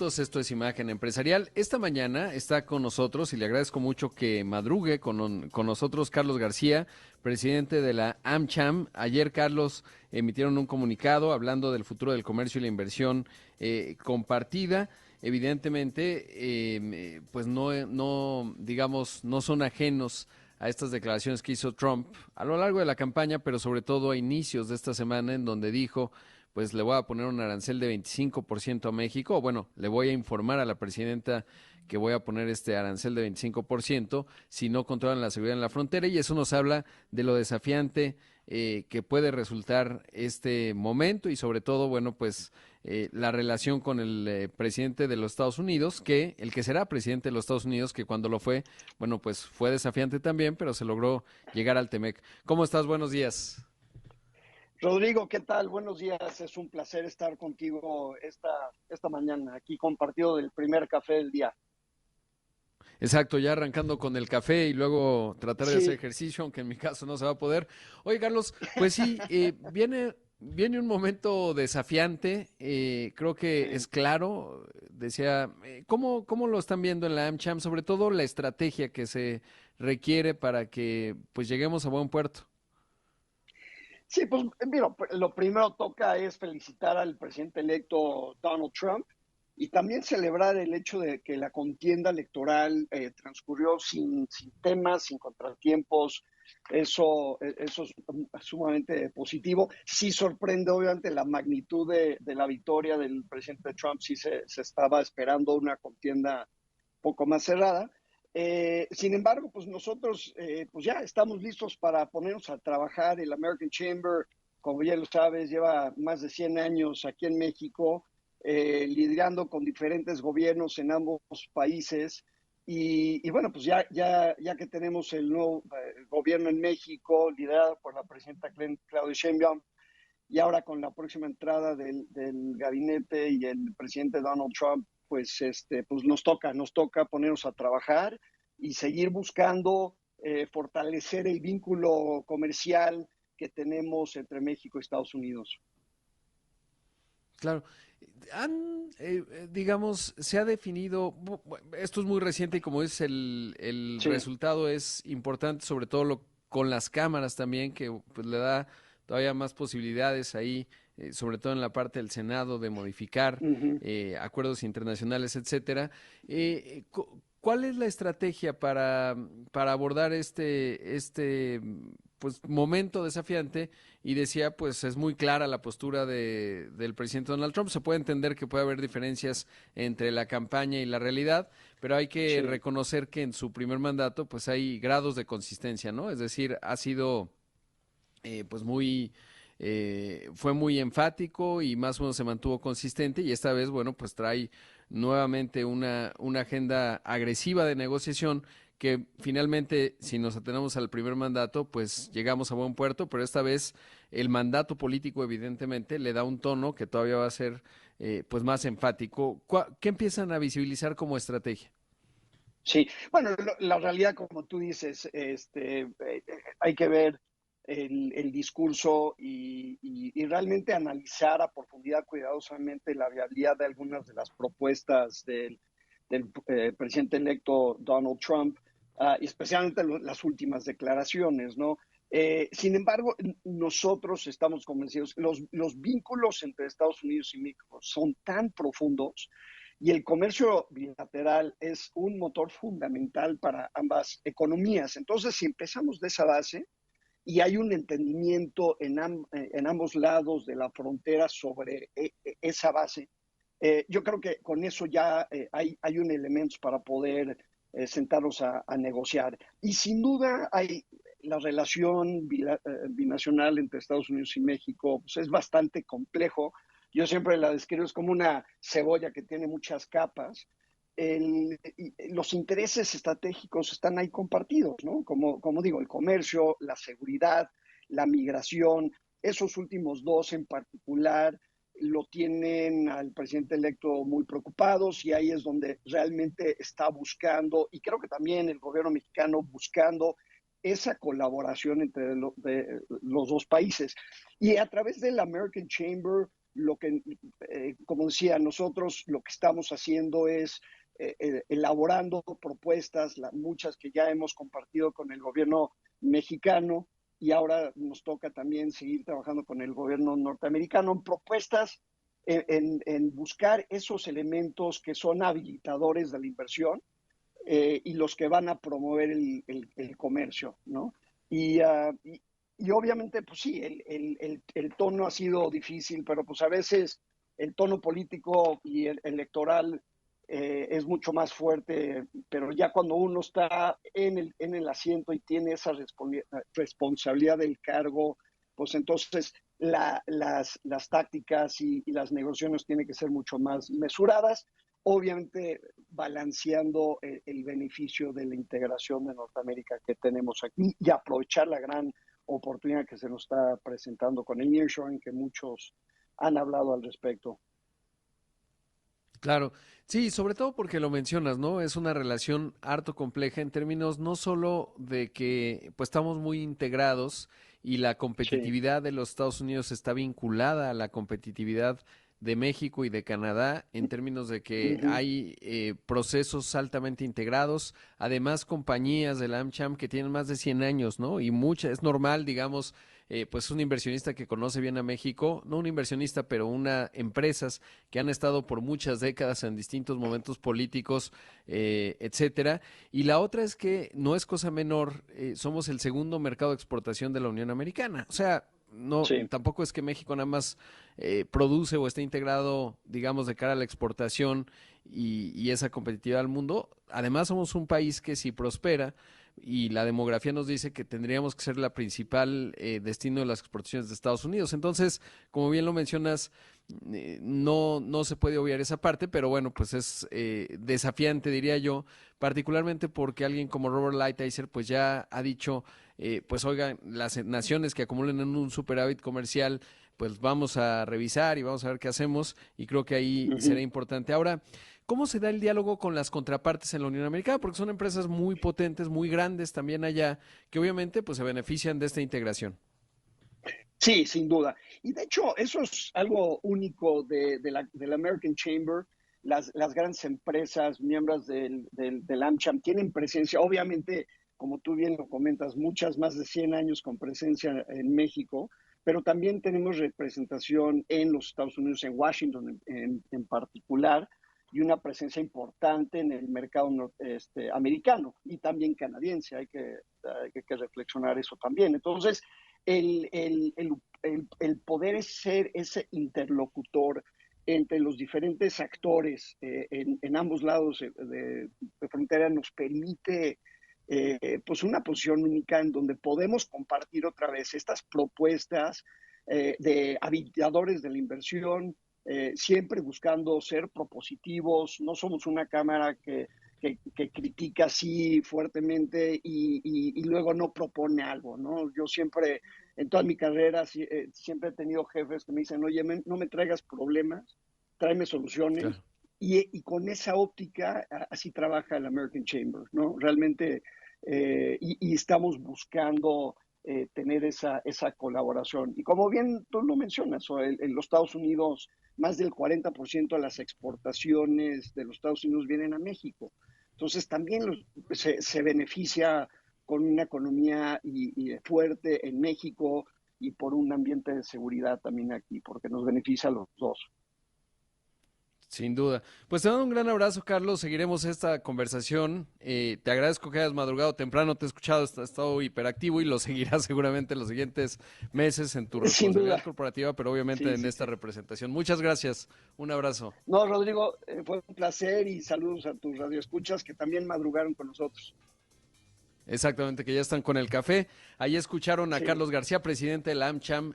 Esto es Imagen Empresarial. Esta mañana está con nosotros y le agradezco mucho que madrugue con nosotros Carlos García, presidente de la AmCham. Ayer, Carlos, emitieron un comunicado hablando del futuro del comercio y la inversión compartida. Evidentemente, pues digamos, no son ajenos a estas declaraciones que hizo Trump a lo largo de la campaña, pero sobre todo a inicios de esta semana en donde dijo pues le voy a poner un arancel de 25% a México, o bueno, le voy a informar a la presidenta que voy a poner este arancel de 25% si no controlan la seguridad en la frontera, y eso nos habla de lo desafiante que puede resultar este momento y sobre todo, bueno, pues la relación con el presidente de los Estados Unidos, que el que será presidente de los Estados Unidos, que cuando lo fue, bueno, pues fue desafiante también, pero se logró llegar al Temec. ¿Cómo estás? Buenos días. Rodrigo, ¿qué tal? Buenos días. Es un placer estar contigo esta mañana, aquí compartido del primer café del día. Exacto, ya arrancando con el café y luego tratar de hacer Sí, ejercicio, aunque en mi caso no se va a poder. Oye, Carlos, pues sí, viene un momento desafiante, creo que sí. es claro, decía, ¿cómo lo están viendo en la AmCham? Sobre todo la estrategia que se requiere para que pues lleguemos a buen puerto. Sí, pues mira, lo primero toca es felicitar al presidente electo Donald Trump y también celebrar el hecho de que la contienda electoral transcurrió sin temas, sin contratiempos. Eso es sumamente positivo. Sí sorprende obviamente la magnitud de la victoria del presidente Trump. Sí se estaba esperando una contienda poco más cerrada. Sin embargo, pues nosotros pues ya estamos listos para ponernos a trabajar. El American Chamber, como ya lo sabes, lleva más de 100 años aquí en México, lidiando con diferentes gobiernos en ambos países. Y bueno, pues ya que tenemos el nuevo gobierno en México, liderado por la presidenta Claudia Sheinbaum, y ahora con la próxima entrada del gabinete y el presidente Donald Trump, pues, pues nos toca ponernos a trabajar y seguir buscando fortalecer el vínculo comercial que tenemos entre México y Estados Unidos. Claro. Digamos, se ha definido, esto es muy reciente y como es el Sí, resultado es importante, sobre todo con las cámaras también, que pues, le da todavía más posibilidades ahí, sobre todo en la parte del Senado, de modificar uh-huh. acuerdos internacionales, etcétera. ¿Cuál es la estrategia para abordar este pues, momento desafiante? Y decía, pues es muy clara la postura del presidente Donald Trump. Se puede entender que puede haber diferencias entre la campaña y la realidad, pero hay que Sí. reconocer que en su primer mandato, pues hay grados de consistencia, ¿no? Es decir, ha sido pues fue muy enfático y más o menos se mantuvo consistente, y esta vez, bueno, pues trae nuevamente una agenda agresiva de negociación que finalmente, si nos atenemos al primer mandato, pues llegamos a buen puerto, pero esta vez el mandato político evidentemente le da un tono que todavía va a ser pues más enfático. ¿Qué empiezan a visibilizar como estrategia? Sí, bueno, la realidad, como tú dices, hay que ver el discurso y realmente analizar a profundidad, cuidadosamente, la viabilidad de algunas de las propuestas del presidente electo Donald Trump, y especialmente las últimas declaraciones, ¿no? Sin embargo, nosotros estamos convencidos, los vínculos entre Estados Unidos y México son tan profundos y el comercio bilateral es un motor fundamental para ambas economías. Entonces, si empezamos de esa base y hay un entendimiento en ambos lados de la frontera sobre esa base, yo creo que con eso ya hay un elemento para poder sentarnos a negociar. Y sin duda hay la relación binacional entre Estados Unidos y México, pues es bastante complejo. Yo siempre la describo es como una cebolla que tiene muchas capas. Los intereses estratégicos están ahí compartidos, ¿no? Como digo, el comercio, la seguridad, la migración, esos últimos dos en particular lo tienen al presidente electo muy preocupados, y ahí es donde realmente está buscando, y creo que también el gobierno mexicano buscando esa colaboración entre los dos países. Y a través del American Chamber, lo que, como decía, nosotros lo que estamos haciendo es elaborando propuestas, muchas que ya hemos compartido con el gobierno mexicano y ahora nos toca también seguir trabajando con el gobierno norteamericano en propuestas en buscar esos elementos que son habilitadores de la inversión y los que van a promover el comercio, ¿no? Y obviamente, pues sí, el tono ha sido difícil, pero pues a veces el tono político y el electoral es mucho más fuerte, pero ya cuando uno está en el asiento y tiene esa responsabilidad del cargo, pues entonces las tácticas y las negociaciones tienen que ser mucho más mesuradas, obviamente balanceando el beneficio de la integración de Norteamérica que tenemos aquí y aprovechar la gran oportunidad que se nos está presentando con el nearshoring, que muchos han hablado al respecto. Claro, sí, sobre todo porque lo mencionas, ¿no? Es una relación harto compleja en términos no solo de que pues estamos muy integrados y la Sí. competitividad de los Estados Unidos está vinculada a la competitividad de México y de Canadá en términos de Uh que -huh. hay procesos altamente integrados, además compañías de la AmCham que tienen más de 100 años, ¿no? Y mucha, es normal, digamos, pues un inversionista que conoce bien a México, no un inversionista, pero una empresas que han estado por muchas décadas en distintos momentos políticos, etcétera. Y la otra es que no es cosa menor, somos el segundo mercado de exportación de la Unión Americana. O sea, no, Sí. tampoco es que México nada más produce o esté integrado, digamos, de cara a la exportación y esa competitividad al mundo. Además, somos un país que si prospera, y la demografía nos dice que tendríamos que ser la principal destino de las exportaciones de Estados Unidos. Entonces, como bien lo mencionas, no se puede obviar esa parte, pero bueno, pues es desafiante, diría yo, particularmente porque alguien como Robert Lighthizer pues ya ha dicho, pues oigan, las naciones que acumulen en un superávit comercial, pues vamos a revisar y vamos a ver qué hacemos, y creo que ahí Uh será -huh. importante. Ahora, ¿cómo se da el diálogo con las contrapartes en la Unión Americana? Porque son empresas muy potentes, muy grandes también allá, que obviamente pues se benefician de esta integración. Sí, sin duda. Y de hecho, eso es algo único de la American Chamber. Las grandes empresas, miembros del AmCham, tienen presencia, obviamente, como tú bien lo comentas, muchas más de 100 años con presencia en México, pero también tenemos representación en los Estados Unidos, en Washington en particular, y una presencia importante en el mercado americano y también canadiense. Hay que reflexionar eso también. Entonces, el, el, el, el poder ser ese interlocutor entre los diferentes actores en ambos lados de frontera nos permite pues una posición única en donde podemos compartir otra vez estas propuestas de habilitadores de la inversión, siempre buscando ser propositivos. No somos una cámara que critica así fuertemente y luego no propone algo, ¿no? Yo siempre, en toda mi carrera, siempre he tenido jefes que me dicen, oye, no me traigas problemas, tráeme soluciones. Claro. Y con esa óptica, así trabaja el American Chamber, ¿no? Realmente, y estamos buscando tener esa colaboración. Y como bien tú lo mencionas, en los Estados Unidos, más del 40% de las exportaciones de los Estados Unidos vienen a México. Entonces también se beneficia con una economía fuerte en México y por un ambiente de seguridad también aquí, porque nos beneficia a los dos. Sin duda. Pues te mando un gran abrazo, Carlos. Seguiremos esta conversación. Te agradezco que hayas madrugado temprano, te he escuchado, has estado hiperactivo y lo seguirás seguramente en los siguientes meses en tu Sin responsabilidad duda, corporativa, pero obviamente sí, en sí, esta sí. representación. Muchas gracias. Un abrazo. No, Rodrigo, fue un placer y saludos a tus radioescuchas que también madrugaron con nosotros. Exactamente, que ya están con el café. Ahí escucharon a Sí. Carlos García, presidente de la AmCham